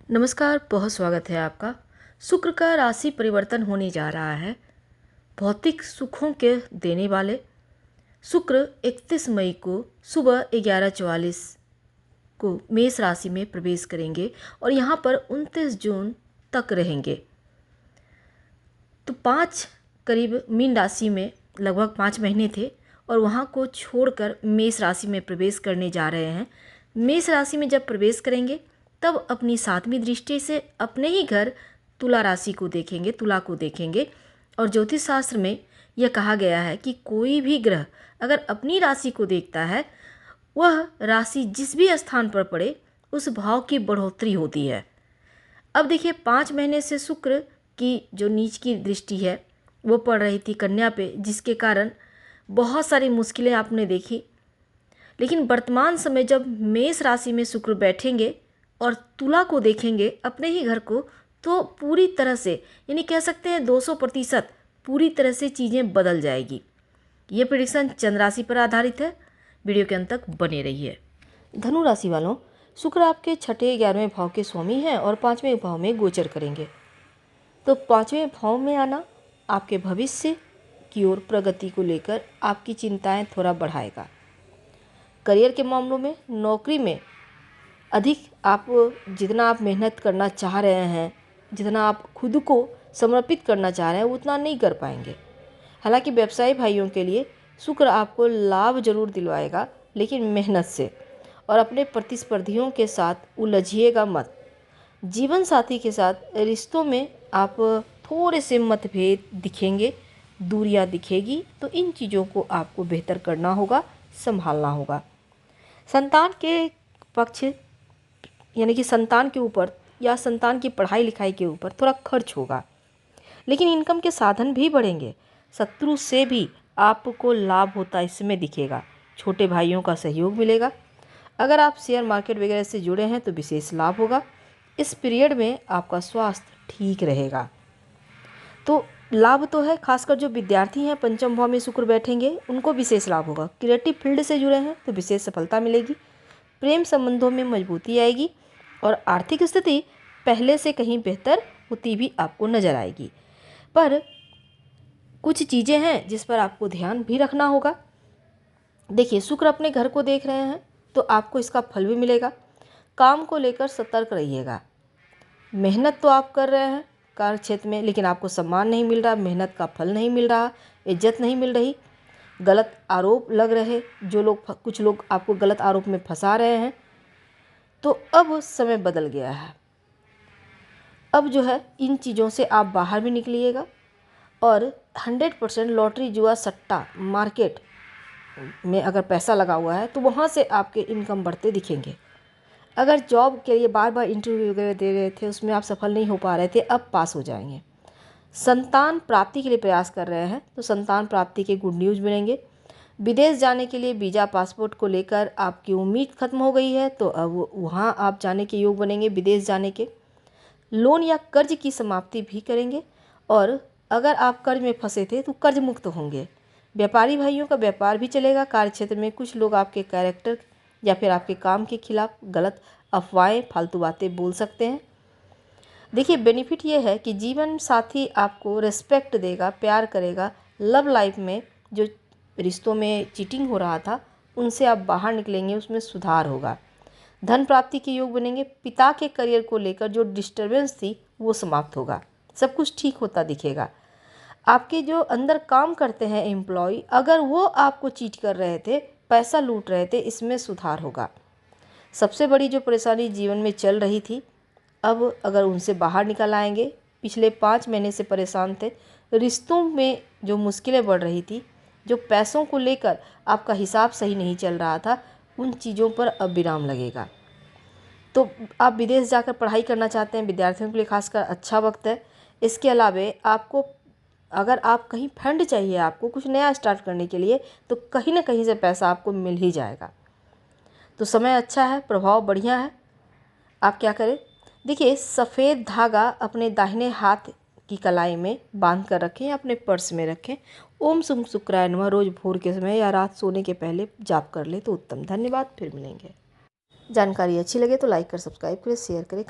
नमस्कार, बहुत स्वागत है आपका। शुक्र का राशि परिवर्तन होने जा रहा है। भौतिक सुखों के देने वाले शुक्र 31 मई को सुबह 11:44 को मेष राशि में प्रवेश करेंगे और यहाँ पर 29 जून तक रहेंगे। तो करीब मीन राशि में लगभग 5 महीने थे और वहाँ को छोड़कर मेष राशि में प्रवेश करने जा रहे हैं। मेष राशि में जब प्रवेश करेंगे तब अपनी 7वीं दृष्टि से अपने ही घर तुला राशि को देखेंगे, तुला को देखेंगे। और ज्योतिष शास्त्र में यह कहा गया है कि कोई भी ग्रह अगर अपनी राशि को देखता है, वह राशि जिस भी स्थान पर पड़े उस भाव की बढ़ोतरी होती है। अब देखिए, 5 महीने से शुक्र की जो नीच की दृष्टि है वो पड़ रही थी कन्या पे, जिसके कारण बहुत सारी मुश्किलें आपने देखी। लेकिन वर्तमान समय जब मेष राशि में शुक्र बैठेंगे और तुला को देखेंगे अपने ही घर को, तो पूरी तरह से, यानी कह सकते हैं 200% पूरी तरह से चीज़ें बदल जाएगी। ये प्रेडिक्शन चंद्र राशि पर आधारित है। वीडियो के अंत तक बने रहिए। धनु राशि वालों, शुक्र आपके 6ठे 11वें भाव के स्वामी हैं और 5वें भाव में गोचर करेंगे। तो 5वें भाव में आना आपके भविष्य की ओर प्रगति को लेकर आपकी चिंताएं थोड़ा बढ़ाएगा। करियर के मामलों में, नौकरी में अधिक जितना आप मेहनत करना चाह रहे हैं, जितना आप खुद को समर्पित करना चाह रहे हैं, उतना नहीं कर पाएंगे। हालांकि व्यवसायी भाइयों के लिए शुक्र आपको लाभ जरूर दिलवाएगा, लेकिन मेहनत से। और अपने प्रतिस्पर्धियों के साथ उलझिएगा मत। जीवन साथी के साथ रिश्तों में आप थोड़े से मतभेद दिखेंगे, दूरियां दिखेगी, तो इन चीज़ों को आपको बेहतर करना होगा, संभालना होगा। संतान के पक्ष, यानी कि संतान के ऊपर या संतान की पढ़ाई लिखाई के ऊपर थोड़ा खर्च होगा, लेकिन इनकम के साधन भी बढ़ेंगे। शत्रु से भी आपको लाभ होता इसमें दिखेगा। छोटे भाइयों का सहयोग मिलेगा। अगर आप शेयर मार्केट वगैरह से जुड़े हैं तो विशेष लाभ होगा। इस पीरियड में आपका स्वास्थ्य ठीक रहेगा। तो लाभ तो है, खासकर जो विद्यार्थी हैं, पंचम भाव में शुक्र बैठेंगे, उनको विशेष लाभ होगा। क्रिएटिव फील्ड से जुड़े हैं तो विशेष सफलता मिलेगी। प्रेम संबंधों में मजबूती आएगी और आर्थिक स्थिति पहले से कहीं बेहतर होती भी आपको नजर आएगी। पर कुछ चीज़ें हैं जिस पर आपको ध्यान भी रखना होगा। देखिए, शुक्र अपने घर को देख रहे हैं तो आपको इसका फल भी मिलेगा। काम को लेकर सतर्क रहिएगा। मेहनत तो आप कर रहे हैं कार्य क्षेत्र में, लेकिन आपको सम्मान नहीं मिल रहा, मेहनत का फल नहीं मिल रहा, इज्जत नहीं मिल रही, गलत आरोप लग रहे, कुछ लोग आपको गलत आरोप में फंसा रहे हैं। तो अब समय बदल गया है। अब जो है इन चीज़ों से आप बाहर भी निकलिएगा और 100% लॉटरी, जुआ, सट्टा मार्केट में अगर पैसा लगा हुआ है तो वहाँ से आपके इनकम बढ़ते दिखेंगे। अगर जॉब के लिए बार बार इंटरव्यू वगैरह दे रहे थे, उसमें आप सफल नहीं हो पा रहे थे, अब पास हो जाएंगे। संतान प्राप्ति के लिए प्रयास कर रहे हैं तो संतान प्राप्ति के गुड न्यूज़ मिलेंगे। विदेश जाने के लिए वीज़ा, पासपोर्ट को लेकर आपकी उम्मीद खत्म हो गई है तो अब वहाँ आप जाने के योग बनेंगे, विदेश जाने के। लोन या कर्ज की समाप्ति भी करेंगे और अगर आप कर्ज में फंसे थे तो कर्ज मुक्त होंगे। व्यापारी भाइयों का व्यापार भी चलेगा। कार्य क्षेत्र में कुछ लोग आपके कैरेक्टर या फिर आपके काम के खिलाफ गलत अफवाहें, फालतू बातें बोल सकते हैं। देखिए, बेनिफिट ये है कि जीवन साथी आपको रिस्पेक्ट देगा, प्यार करेगा। लव लाइफ में जो रिश्तों में चीटिंग हो रहा था उनसे आप बाहर निकलेंगे, उसमें सुधार होगा। धन प्राप्ति के योग बनेंगे। पिता के करियर को लेकर जो डिस्टर्बेंस थी वो समाप्त होगा, सब कुछ ठीक होता दिखेगा। आपके जो अंदर काम करते हैं एम्प्लॉय, अगर वो आपको चीट कर रहे थे, पैसा लूट रहे थे, इसमें सुधार होगा। सबसे बड़ी जो परेशानी जीवन में चल रही थी, अब अगर उनसे बाहर निकल आएंगे, पिछले 5 महीने से परेशान थे, रिश्तों में जो मुश्किलें बढ़ रही थी, जो पैसों को लेकर आपका हिसाब सही नहीं चल रहा था, उन चीज़ों पर अब विराम लगेगा। तो आप विदेश जाकर पढ़ाई करना चाहते हैं, विद्यार्थियों के लिए खासकर अच्छा वक्त है। इसके अलावा आपको, अगर आप कहीं फंड चाहिए, आपको कुछ नया स्टार्ट करने के लिए, तो कहीं ना कहीं से पैसा आपको मिल ही जाएगा। तो समय अच्छा है, प्रभाव बढ़िया है। आप क्या करें, देखिए, सफ़ेद धागा अपने दाहिने हाथ की कलाई में बांध कर रखें या अपने पर्स में रखें। ओम शुम शुक्राय नमः रोज भोर के समय या रात सोने के पहले जाप कर ले तो उत्तम। धन्यवाद, फिर मिलेंगे। जानकारी अच्छी लगे तो लाइक कर, सब्सक्राइब करें, शेयर करें।